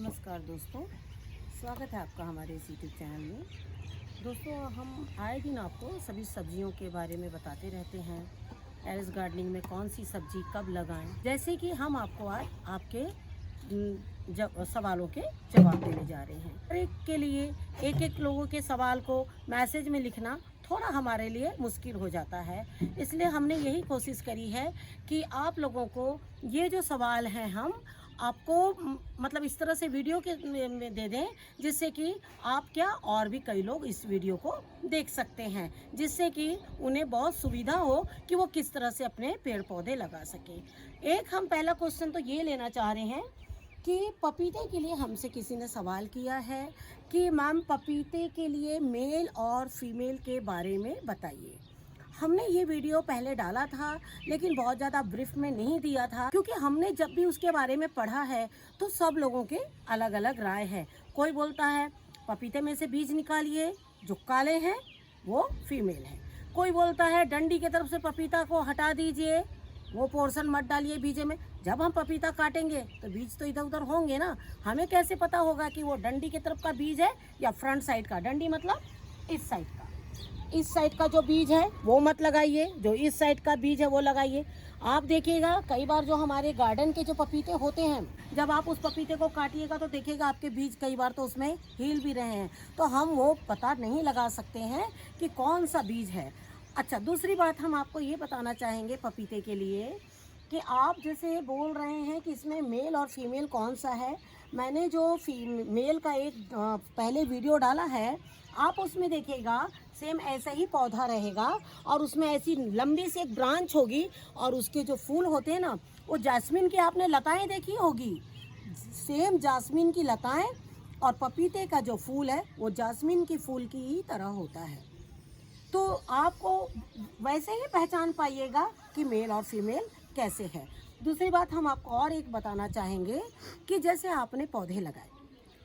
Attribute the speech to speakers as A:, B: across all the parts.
A: नमस्कार दोस्तों, स्वागत है आपका हमारे इस यूट्यूब चैनल में। दोस्तों, हम आए दिन आपको सभी सब्जियों के बारे में बताते रहते हैं। टेरेस गार्डनिंग में कौन सी सब्जी कब लगाएं, जैसे कि हम आपको आज आपके सवालों के जवाब देने जा रहे हैं। हर एक के लिए एक लोगों के सवाल को मैसेज में लिखना थोड़ा हमारे लिए मुश्किल हो जाता है, इसलिए हमने यही कोशिश करी है कि आप लोगों को ये जो सवाल हैं हम आपको मतलब इस तरह से वीडियो के में दे दें, जिससे कि आप क्या और भी कई लोग इस वीडियो को देख सकते हैं, जिससे कि उन्हें बहुत सुविधा हो कि वो किस तरह से अपने पेड़ पौधे लगा सकें। एक हम पहला क्वेश्चन तो ये लेना चाह रहे हैं कि पपीते के लिए हमसे किसी ने सवाल किया है कि मैम पपीते के लिए मेल और फीमेल के बारे में बताइए। हमने ये वीडियो पहले डाला था, लेकिन बहुत ज़्यादा ब्रीफ में नहीं दिया था, क्योंकि हमने जब भी उसके बारे में पढ़ा है तो सब लोगों के अलग अलग राय है। कोई बोलता है पपीते में से बीज निकालिए, जो काले हैं वो फीमेल है। कोई बोलता है डंडी की तरफ से पपीता को हटा दीजिए, वो पोर्शन मत डालिए बीजे में। जब हम पपीता काटेंगे तो बीज तो इधर उधर होंगे ना, हमें कैसे पता होगा कि वो डंडी की तरफ का बीज है या फ्रंट साइड का। डंडी मतलब इस साइड का, इस साइड का जो बीज है वो मत लगाइए, जो इस साइड का बीज है वो लगाइए। आप देखिएगा कई बार जो हमारे गार्डन के जो पपीते होते हैं, जब आप उस पपीते को काटिएगा तो देखिएगा आपके बीज कई बार तो उसमें हिल भी रहे हैं, तो हम वो पता नहीं लगा सकते हैं कि कौन सा बीज है। अच्छा, दूसरी बात हम आपको ये बताना चाहेंगे पपीते के लिए कि आप जैसे बोल रहे हैं कि इसमें मेल और फीमेल कौन सा है। मैंने जो मेल का एक पहले वीडियो डाला है, आप उसमें देखिएगा सेम ऐसा ही पौधा रहेगा और उसमें ऐसी लंबी सी एक ब्रांच होगी और उसके जो फूल होते हैं ना, वो जास्मीन की आपने लताएं देखी होगी, सेम जास्मीन की लताएं, और पपीते का जो फूल है वो जास्मीन की फूल की ही तरह होता है। तो आपको वैसे ही पहचान पाइएगा कि मेल और फीमेल कैसे है। दूसरी बात हम आपको और एक बताना चाहेंगे कि जैसे आपने पौधे लगाए,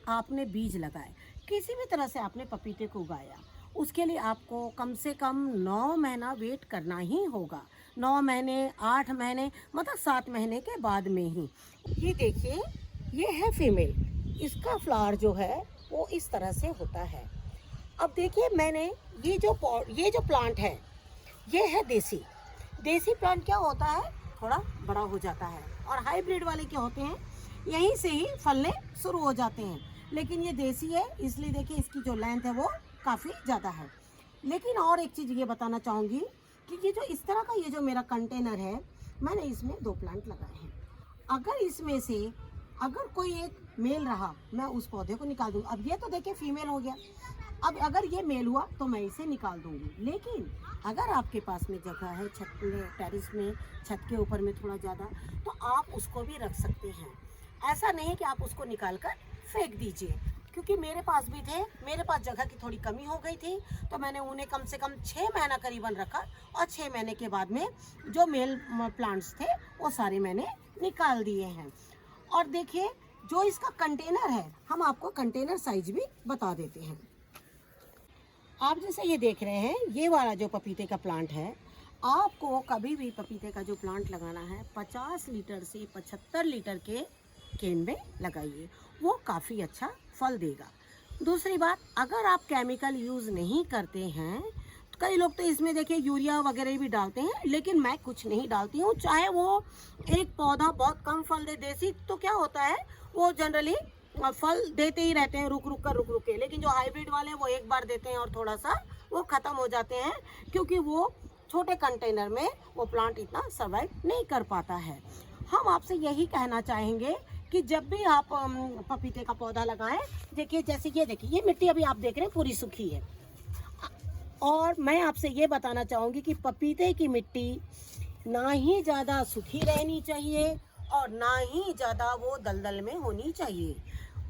A: आपने बीज लगाए, किसी भी तरह से आपने पपीते को उगाया, उसके लिए आपको कम से कम 9 महीना वेट करना ही होगा। 9 महीने, 8 महीने, मतलब 7 महीने के बाद में ही। ये देखिए, ये है फीमेल, इसका फ्लावर जो है वो इस तरह से होता है। अब देखिए, मैंने ये जो प्लांट है ये है देसी प्लांट। क्या होता है, थोड़ा बड़ा हो जाता है, और हाइब्रिड वाले क्या होते हैं, यहीं से ही फलने शुरू हो जाते हैं। लेकिन ये देसी है, इसलिए देखिए इसकी जो लेंथ है वो काफ़ी ज़्यादा है। लेकिन और एक चीज़ ये बताना चाहूँगी कि ये जो इस तरह का ये जो मेरा कंटेनर है, मैंने इसमें 2 प्लांट लगाए हैं। अगर इसमें से अगर कोई एक मेल रहा, मैं उस पौधे को निकाल दूँगी। अब ये तो देखिए फीमेल हो गया, अब अगर ये मेल हुआ तो मैं इसे निकाल दूँगी। लेकिन अगर आपके पास में जगह है छत में, टेरेस में, छत के ऊपर में थोड़ा ज़्यादा, तो आप उसको भी रख सकते हैं। ऐसा नहीं कि आप उसको निकाल कर फेंक दीजिए, क्योंकि मेरे पास भी थे, मेरे पास जगह की थोड़ी कमी हो गई थी, तो मैंने उन्हें कम से कम 6 महीना करीबन रखा, और 6 महीने के बाद में जो मेल प्लांट्स थे वो सारे मैंने निकाल दिए हैं। और देखिए, जो इसका कंटेनर है, हम आपको कंटेनर साइज भी बता देते हैं। आप जैसे ये देख रहे हैं, ये वाला जो पपीते का प्लांट है, आपको कभी भी पपीते का जो प्लांट लगाना है 50 लीटर से 75 लीटर के केन में लगाइए, वो काफ़ी अच्छा फल देगा। दूसरी बात, अगर आप केमिकल यूज़ नहीं करते हैं, तो कई लोग तो इसमें देखिए यूरिया वगैरह भी डालते हैं, लेकिन मैं कुछ नहीं डालती हूँ। चाहे वो एक पौधा बहुत कम फल दे, देसी तो क्या होता है वो जनरली फल देते ही रहते हैं रुक रुक के, लेकिन जो हाइब्रिड वाले हैं वो एक बार देते हैं और थोड़ा सा वो ख़त्म हो जाते हैं, क्योंकि वो छोटे कंटेनर में वो प्लांट इतना सर्वाइव नहीं कर पाता है। हम आपसे यही कहना चाहेंगे कि जब भी आप पपीते का पौधा लगाएं, देखिए जैसे ये देखिए, ये मिट्टी अभी आप देख रहे हैं पूरी सूखी है, और मैं आपसे ये बताना चाहूँगी कि पपीते की मिट्टी ना ही ज़्यादा सूखी रहनी चाहिए और ना ही ज़्यादा वो दलदल में होनी चाहिए।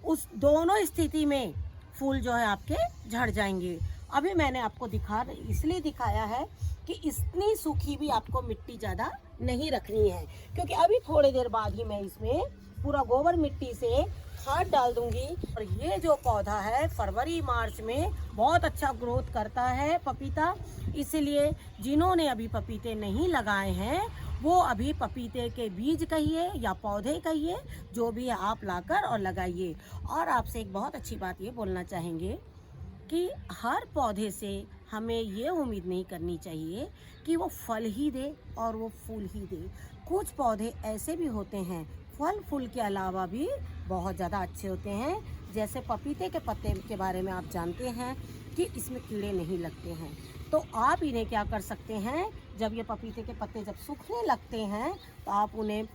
A: उस दोनों स्थिति में फूल जो है आपके झड़ जाएंगे। अभी मैंने आपको इसलिए दिखाया है कि इतनी सूखी भी आपको मिट्टी ज़्यादा नहीं रखनी है, क्योंकि अभी थोड़ी देर बाद ही मैं इसमें पूरा गोबर मिट्टी से खाद डाल दूंगी। और ये जो पौधा है फरवरी मार्च में बहुत अच्छा ग्रोथ करता है पपीता, इसलिए जिन्होंने अभी पपीते नहीं लगाए हैं वो अभी पपीते के बीज कहिए या पौधे कहिए, जो भी है आप लाकर और लगाइए। और आपसे एक बहुत अच्छी बात ये बोलना चाहेंगे कि हर पौधे से हमें ये उम्मीद नहीं करनी चाहिए कि वो फल ही दे और वो फूल ही दे। कुछ पौधे ऐसे भी होते हैं फल फूल के अलावा भी बहुत ज़्यादा अच्छे होते हैं। जैसे पपीते के पत्ते के बारे में आप जानते हैं कि इसमें कीड़े नहीं लगते हैं, तो आप इन्हें क्या कर सकते हैं, जब ये पपीते के पत्ते जब सूखने लगते हैं तो आप उन्हें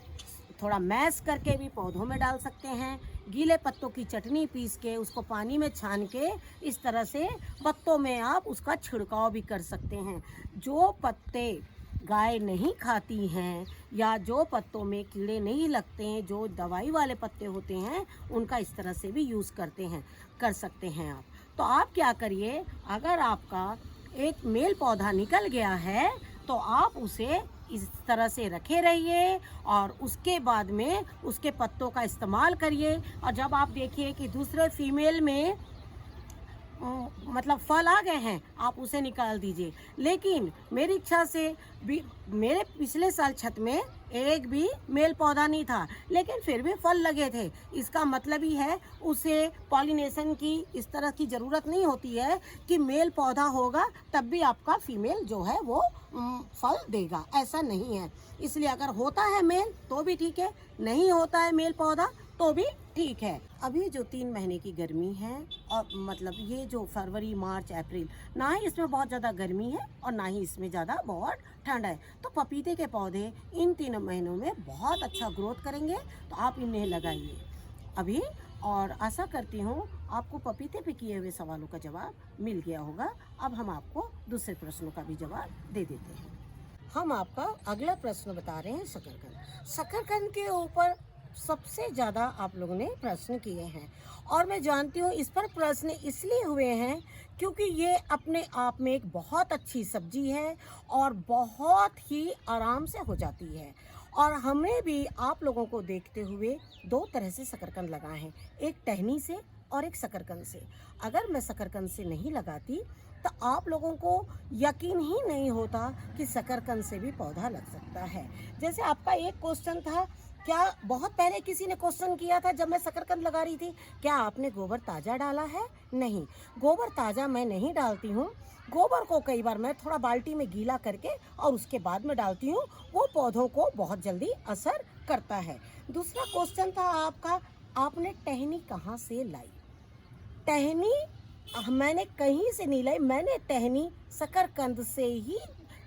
A: थोड़ा मैश करके भी पौधों में डाल सकते हैं। गीले पत्तों की चटनी पीस के उसको पानी में छान के इस तरह से पत्तों में आप उसका छिड़काव भी कर सकते हैं। जो पत्ते गाय नहीं खाती हैं या जो पत्तों में कीड़े नहीं लगते हैं, जो दवाई वाले पत्ते होते हैं, उनका इस तरह से भी यूज़ कर सकते हैं आप। तो आप क्या करिए, अगर आपका एक मेल पौधा निकल गया है तो आप उसे इस तरह से रखे रहिए और उसके बाद में उसके पत्तों का इस्तेमाल करिए। और जब आप देखिए कि दूसरे फीमेल में मतलब फल आ गए हैं, आप उसे निकाल दीजिए। लेकिन मेरी इच्छा से भी मेरे पिछले साल छत में एक भी मेल पौधा नहीं था, लेकिन फिर भी फल लगे थे। इसका मतलब ही है उसे पॉलिनेशन की इस तरह की ज़रूरत नहीं होती है कि मेल पौधा होगा तब भी आपका फीमेल जो है वो फल देगा, ऐसा नहीं है। इसलिए अगर होता है मेल तो भी ठीक है, नहीं होता है मेल पौधा तो भी ठीक है। अभी जो 3 महीने की गर्मी है और मतलब ये जो फरवरी मार्च अप्रैल, ना ही इसमें बहुत ज़्यादा गर्मी है और ना ही इसमें ज़्यादा बहुत ठंड है, तो पपीते के पौधे इन 3 महीनों में बहुत अच्छा ग्रोथ करेंगे। तो आप इन्हें लगाइए अभी। और आशा करती हूँ आपको पपीते पे किए हुए सवालों का जवाब मिल गया होगा। अब हम आपको दूसरे प्रश्नों का भी जवाब दे देते हैं। हम आपका अगला प्रश्न बता रहे हैं शकरकंद। शकरकंद के ऊपर सबसे ज़्यादा आप लोगों ने प्रश्न किए हैं और मैं जानती हूँ इस पर प्रश्न इसलिए हुए हैं क्योंकि ये अपने आप में एक बहुत अच्छी सब्जी है और बहुत ही आराम से हो जाती है। और हमें भी आप लोगों को देखते हुए 2 तरह से शकरकंद लगाए हैं, एक टहनी से और एक शकरकंद से। अगर मैं शकरकंद से नहीं लगाती तो आप लोगों को यकीन ही नहीं होता कि शकरकंद से भी पौधा लग सकता है। जैसे आपका एक क्वेश्चन था, क्या बहुत पहले किसी ने क्वेश्चन किया था जब मैं शकरकंद लगा रही थी, क्या आपने गोबर ताज़ा डाला है? नहीं, गोबर ताज़ा मैं नहीं डालती हूँ। गोबर को कई बार मैं थोड़ा बाल्टी में गीला करके और उसके बाद में डालती हूँ, वो पौधों को बहुत जल्दी असर करता है। दूसरा क्वेश्चन था आपका, आपने टहनी कहाँ से लाई? टहनी मैंने कहीं से नहीं लाई, मैंने टहनी शकरकंद से ही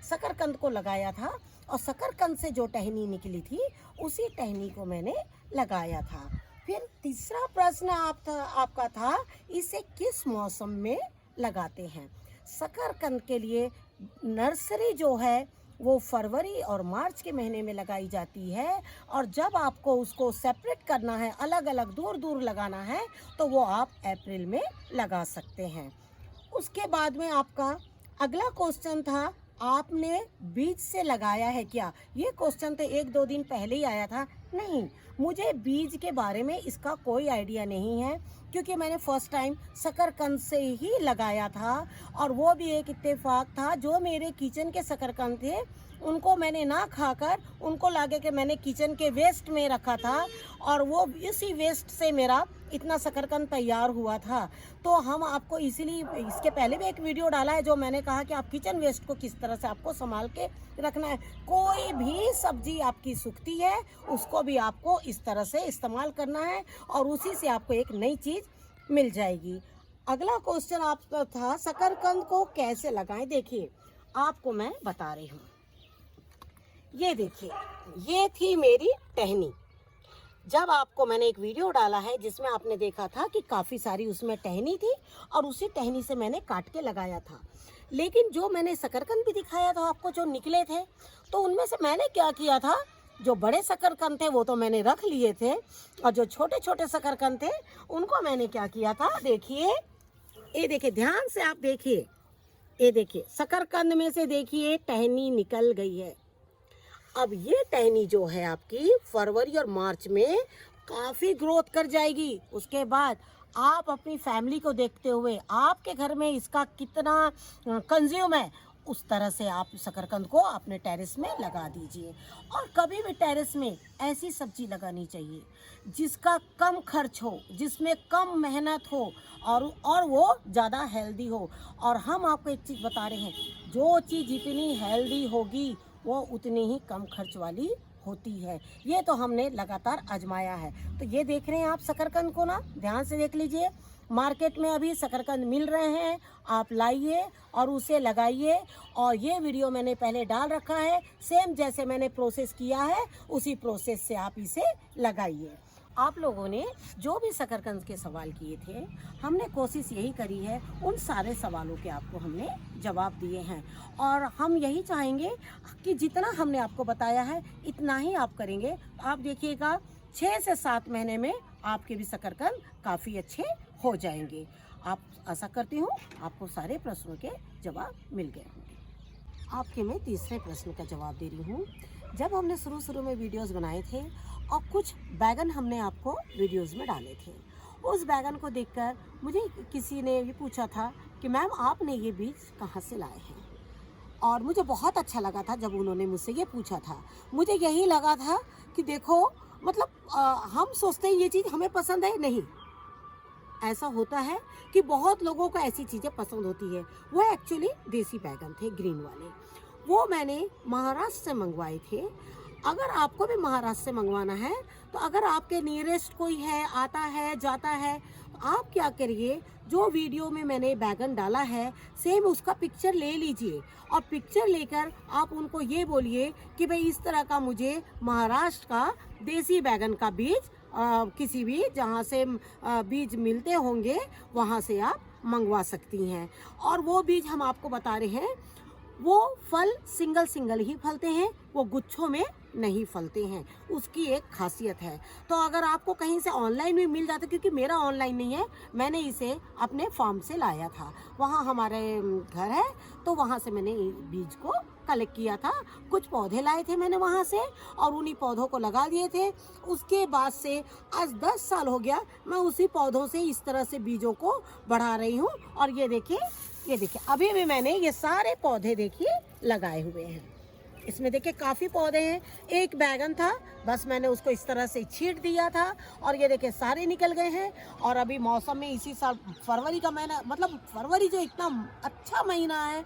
A: शकरकंद को लगाया था और शकरकंद से जो टहनी निकली थी उसी टहनी को मैंने लगाया था। फिर तीसरा प्रश्न आपका था, इसे किस मौसम में लगाते हैं? शकरकंद के लिए नर्सरी जो है वो फरवरी और मार्च के महीने में लगाई जाती है और जब आपको उसको सेपरेट करना है, अलग अलग दूर दूर लगाना है, तो वो आप अप्रैल में लगा सकते हैं। उसके बाद में आपका अगला क्वेश्चन था, आपने बीज से लगाया है क्या? ये क्वेश्चन तो 1-2 दिन पहले ही आया था। नहीं, मुझे बीज के बारे में इसका कोई आइडिया नहीं है क्योंकि मैंने फर्स्ट टाइम शकरकंद से ही लगाया था और वो भी एक इत्तेफाक था, जो मेरे किचन के शकरकंद थे उनको मैंने ना खाकर उनको लाके के मैंने किचन के वेस्ट में रखा था और वो इसी वेस्ट से मेरा इतना शकरकंद तैयार हुआ था। तो हम आपको इसीलिए इसके पहले भी एक वीडियो डाला है जो मैंने कहा कि आप किचन वेस्ट को किस तरह से आपको संभाल के रखना है। कोई भी सब्जी आपकी सूखती है उसको भी आपको इस तरह से इस्तेमाल करना है और उसी से आपको एक नई चीज़ मिल जाएगी। अगला क्वेश्चन आपका था, शकरकंद को कैसे लगाएं? देखिए आपको मैं बता रही हूँ, ये देखिए, ये थी मेरी टहनी। जब आपको मैंने एक वीडियो डाला है जिसमें आपने देखा था कि काफ़ी सारी उसमें टहनी थी और उसी टहनी से मैंने काट के लगाया था। लेकिन जो मैंने शकरकंद भी दिखाया था आपको जो निकले थे, तो उनमें से मैंने क्या किया था, जो बड़े शकरकंद थे वो तो मैंने रख लिए थे और जो छोटे छोटे शकरकंद थे उनको मैंने क्या किया था, देखिए, ये देखिए, ध्यान से आप देखिए, ये देखिए, शकरकंद में से देखिए टहनी निकल गई है। अब ये टहनी जो है आपकी फरवरी और मार्च में काफ़ी ग्रोथ कर जाएगी। उसके बाद आप अपनी फैमिली को देखते हुए आपके घर में इसका कितना कंज्यूम है उस तरह से आप शकरकंद को अपने टेरेस में लगा दीजिए। और कभी भी टेरेस में ऐसी सब्जी लगानी चाहिए जिसका कम खर्च हो, जिसमें कम मेहनत हो और वो ज़्यादा हेल्दी हो। और हम आपको एक चीज़ बता रहे हैं, जो चीज़ जितनी हेल्दी होगी वो उतनी ही कम खर्च वाली होती है। ये तो हमने लगातार आजमाया है। तो ये देख रहे हैं आप शकरकंद को ना, ध्यान से देख लीजिए। मार्केट में अभी शकरकंद मिल रहे हैं, आप लाइए और उसे लगाइए। और ये वीडियो मैंने पहले डाल रखा है, सेम जैसे मैंने प्रोसेस किया है उसी प्रोसेस से आप इसे लगाइए। आप लोगों ने जो भी शकरकंद के सवाल किए थे, हमने कोशिश यही करी है, उन सारे सवालों के आपको हमने जवाब दिए हैं। और हम यही चाहेंगे कि जितना हमने आपको बताया है इतना ही आप करेंगे। आप देखिएगा 6 से 7 महीने में आपके भी शकरकंद काफ़ी अच्छे हो जाएंगे। आप आशा करती हूँ आपको सारे प्रश्नों के जवाब मिल गए होंगे। आपके मैं तीसरे प्रश्न का जवाब दे रही हूँ। जब हमने शुरू में वीडियोस बनाए थे और कुछ बैगन हमने आपको वीडियोस में डाले थे, उस बैगन को देखकर मुझे किसी ने ये पूछा था कि मैम आपने ये बीज कहाँ से लाए हैं। और मुझे बहुत अच्छा लगा था जब उन्होंने मुझसे ये पूछा था। मुझे यही लगा था कि देखो, मतलब हम सोचते हैं ये चीज़ हमें पसंद है, नहीं, ऐसा होता है कि बहुत लोगों को ऐसी चीज़ें पसंद होती है। वो एक्चुअली देसी बैगन थे, ग्रीन वाले। वो मैंने महाराष्ट्र से मंगवाए थे। अगर आपको भी महाराष्ट्र से मंगवाना है तो अगर आपके नियरेस्ट कोई है, आता है, जाता है, तो आप क्या करिए, जो वीडियो में मैंने बैगन डाला है सेम उसका पिक्चर ले लीजिए। और पिक्चर लेकर आप उनको ये बोलिए कि भाई इस तरह का मुझे महाराष्ट्र का देसी बैगन का बीज किसी भी जहाँ से बीज मिलते होंगे वहाँ से आप मंगवा सकती हैं। और वो बीज हम आपको बता रहे हैं, वो फल सिंगल ही फलते हैं, वो गुच्छों में नहीं फलते हैं। उसकी एक खासियत है। तो अगर आपको कहीं से ऑनलाइन भी मिल जाता, क्योंकि मेरा ऑनलाइन नहीं है, मैंने इसे अपने फार्म से लाया था, वहाँ हमारे घर है, तो वहाँ से मैंने बीज को कलेक्ट किया था। कुछ पौधे लाए थे मैंने वहाँ से और उन्हीं पौधों को लगा दिए थे। उसके बाद से आज 10 साल हो गया मैं उसी पौधों से इस तरह से बीजों को बढ़ा रही हूँ। और ये देखिए अभी भी मैंने ये सारे पौधे देखिए लगाए हुए हैं। इसमें देखिए काफ़ी पौधे हैं। एक बैगन था, बस मैंने उसको इस तरह से छींट दिया था और ये देखिए सारे निकल गए हैं। और अभी मौसम में इसी साल फरवरी का महीना, मतलब फरवरी जो इतना अच्छा महीना है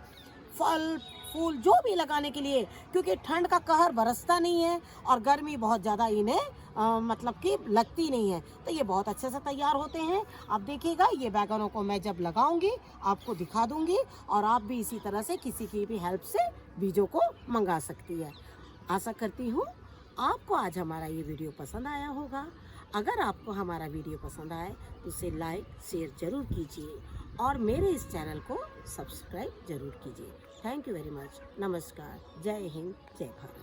A: फल फूल जो भी लगाने के लिए, क्योंकि ठंड का कहर बरसता नहीं है और गर्मी बहुत ज़्यादा इन्हें मतलब कि लगती नहीं है, तो ये बहुत अच्छे से तैयार होते हैं। आप देखिएगा, ये बैगनों को मैं जब लगाऊंगी आपको दिखा दूंगी और आप भी इसी तरह से किसी की भी हेल्प से बीजों को मंगा सकती है। आशा करती हूँ आपको आज हमारा ये वीडियो पसंद आया होगा। अगर आपको हमारा वीडियो पसंद आए तो उसे लाइक शेयर ज़रूर कीजिए और मेरे इस चैनल को सब्सक्राइब ज़रूर कीजिए। Thank you very much. नमस्कार, जय हिंद, जय भारत।